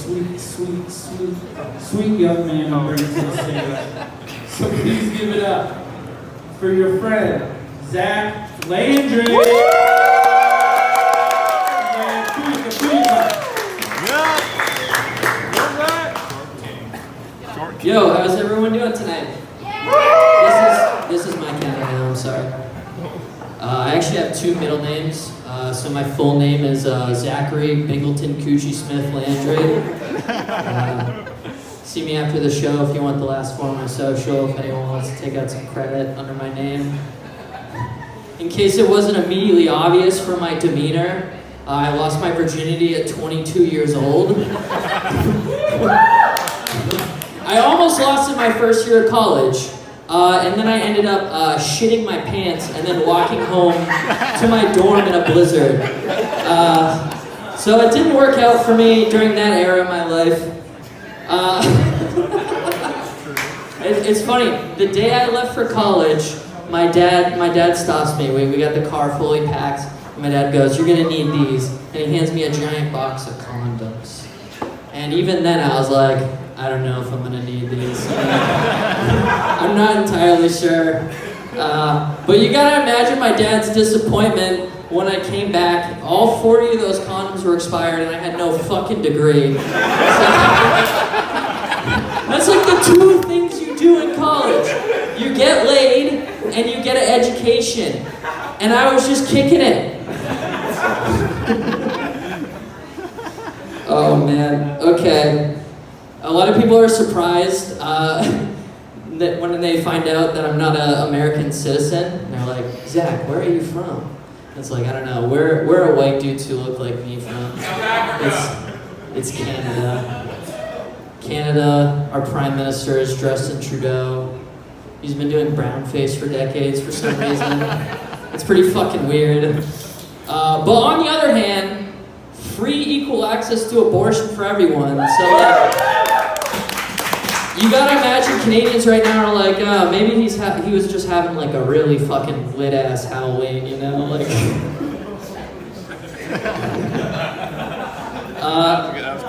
sweet young man to bring to the stage. So please give it up for your friend, Zach Landry. Yo, how's everyone doing tonight? This is my countdown, I'm sorry. I actually have two middle names. So my full name is Zachary Bingleton Coochie Smith Landry. See me after the show if you want the last four of my social, if anyone wants to take out some credit under my name. In case it wasn't immediately obvious from my demeanor, I lost my virginity at 22 years old. I almost lost it my first year of college, and then I ended up shitting my pants and then walking home to my dorm in a blizzard. So it didn't work out for me during that era of my life. It's funny, the day I left for college, my dad stops me. We got the car fully packed. And my dad goes, "You're gonna need these," and he hands me a giant box of condoms. And even then I was like, I don't know if I'm gonna need these. I'm not entirely sure. But you gotta imagine my dad's disappointment when I came back. All 40 of those condoms were expired and I had no fucking degree. That's like the two things you do in college. You get laid and you get an education. And I was just kicking it. Oh man, okay. A lot of people are surprised that when they find out that I'm not an American citizen. And they're like, "Zach, where are you from?" And it's like, I don't know. Where are white dudes who look like me from? It's Canada. Canada, our Prime Minister is Justin Trudeau. He's been doing brownface for decades for some reason. It's pretty fucking weird. But on the other hand, free equal access to abortion for everyone. So like, you gotta imagine Canadians right now are like, oh, maybe he was just having like a really fucking lit ass Halloween, you know, like.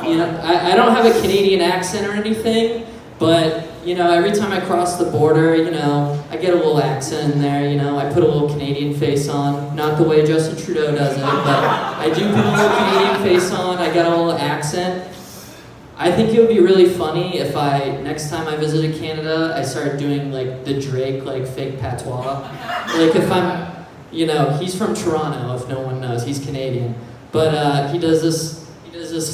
You know, I don't have a Canadian accent or anything, but you know, every time I cross the border, you know, I get a little accent in there, you know, I put a little Canadian face on, not the way Justin Trudeau does it, but I do put a little Canadian face on, I got a little accent. I think it would be really funny if next time I visited Canada, I started doing like the Drake, like fake patois. Like if I'm, you know, he's from Toronto, if no one knows, he's Canadian. But he does this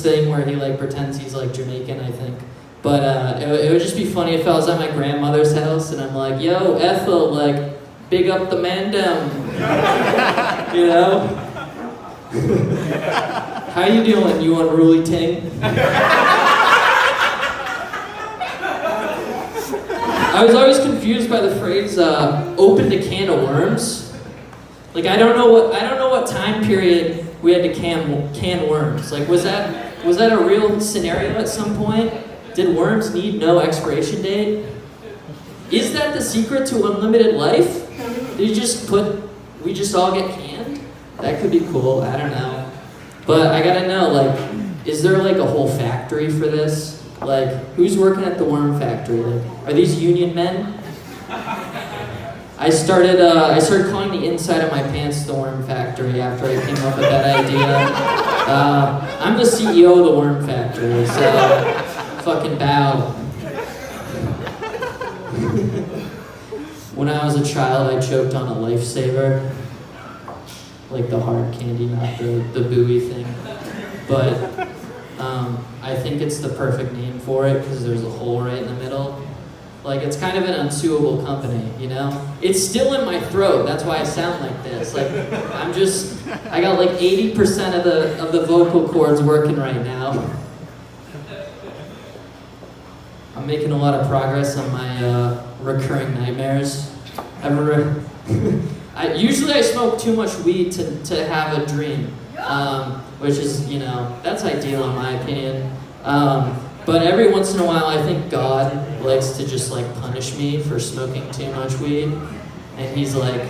thing where he like pretends he's like Jamaican, I think. But it would just be funny if I was at my grandmother's house and I'm like, "Yo, Ethel, like, big up the man down." You know? How you doing, you unruly ting? I was always confused by the phrase "opened a can of worms." Like I don't know what time period we had to can worms. Like was that a real scenario at some point? Did worms need no expiration date? Is that the secret to unlimited life? We just all get canned? That could be cool, I don't know. But I gotta know, like, is there like a whole factory for this? Like, who's working at the worm factory? Like, are these union men? I started calling the inside of my pants the worm factory after I came up with that idea. I'm the CEO of the worm factory, so fucking bow. When I was a child, I choked on a lifesaver. Like the hard candy, not the buoy thing. But I think it's the perfect name for it because there's a hole right in the middle. Like it's kind of an unsuable company, you know? It's still in my throat, that's why I sound like this. Like I got like 80% of the vocal cords working right now. I'm making a lot of progress on my recurring nightmares. Usually I smoke too much weed to have a dream, which is, you know, that's ideal in my opinion. But every once in a while I think God likes to just like punish me for smoking too much weed. And he's like,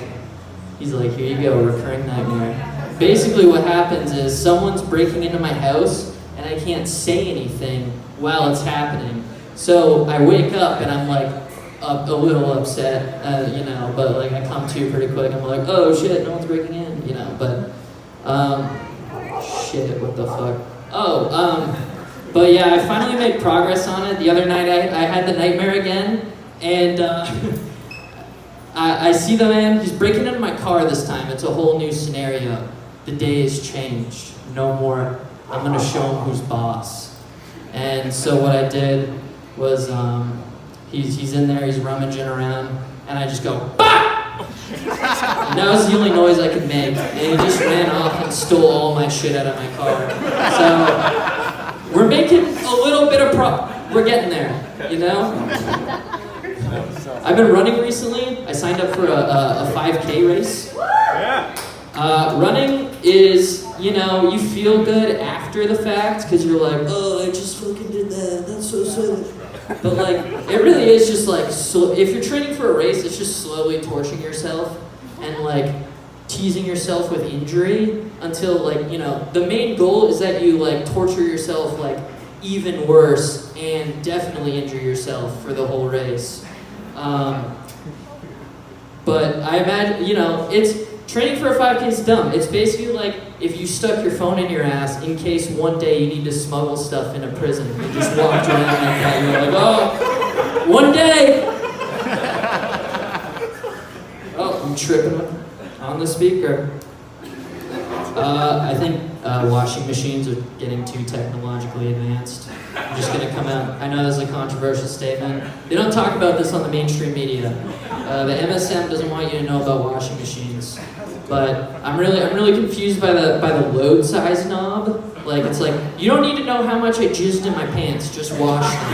here you go, recurring nightmare. Basically what happens is someone's breaking into my house and and I can't say anything while it's happening. So I wake up and I'm like a little upset, you know, but like I come to pretty quick. I'm like, oh shit, no one's breaking in, you know, but shit, what the fuck? But yeah, I finally made progress on it. The other night I had the nightmare again, and I see the man, he's breaking into my car this time. It's a whole new scenario. The day has changed. No more, I'm gonna show him who's boss. And so what I did was, he's in there, he's rummaging around, and I just go, BAH! And that was the only noise I could make. And he just ran off and stole all my shit out of my car. So, we're making a little bit of we're getting there, you know? I've been running recently. I signed up for a 5K race. Running is, you know, you feel good after the fact because you're like, oh, I just fucking did that. That's so silly. But like, it really is just like, so if you're training for a race, it's just slowly torturing yourself and like teasing yourself with injury until like, you know, the main goal is that you like torture yourself like even worse and definitely injure yourself for the whole race. But I imagine, you know, training for a 5K is dumb. It's basically like if you stuck your phone in your ass in case one day you need to smuggle stuff in a prison. You just walked around like that. You're like, oh, one day. Oh, I'm tripping on the speaker. I think washing machines are getting too technologically advanced. I'm just gonna come out. I know this is a controversial statement. They don't talk about this on the mainstream media. The MSM doesn't want you to know about washing machines. But I'm really confused by the load size knob. Like it's like you don't need to know how much I jizzed in my pants. Just wash them.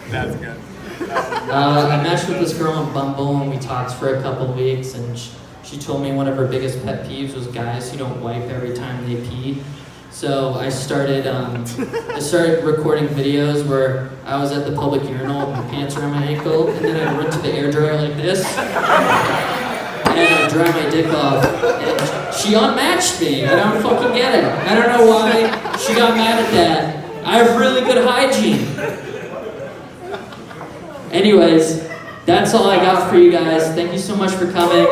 That's good. I matched with this girl on Bumble and we talked for a couple weeks and she told me one of her biggest pet peeves was guys who don't wipe every time they pee. So I started recording videos where I was at the public urinal with my pants around my ankle and then I'd run to the air dryer like this and I'd dry my dick off. And she unmatched me. I don't fucking get it. I don't know why she got mad at that. I have really good hygiene. Anyways, that's all I got for you guys. Thank you so much for coming.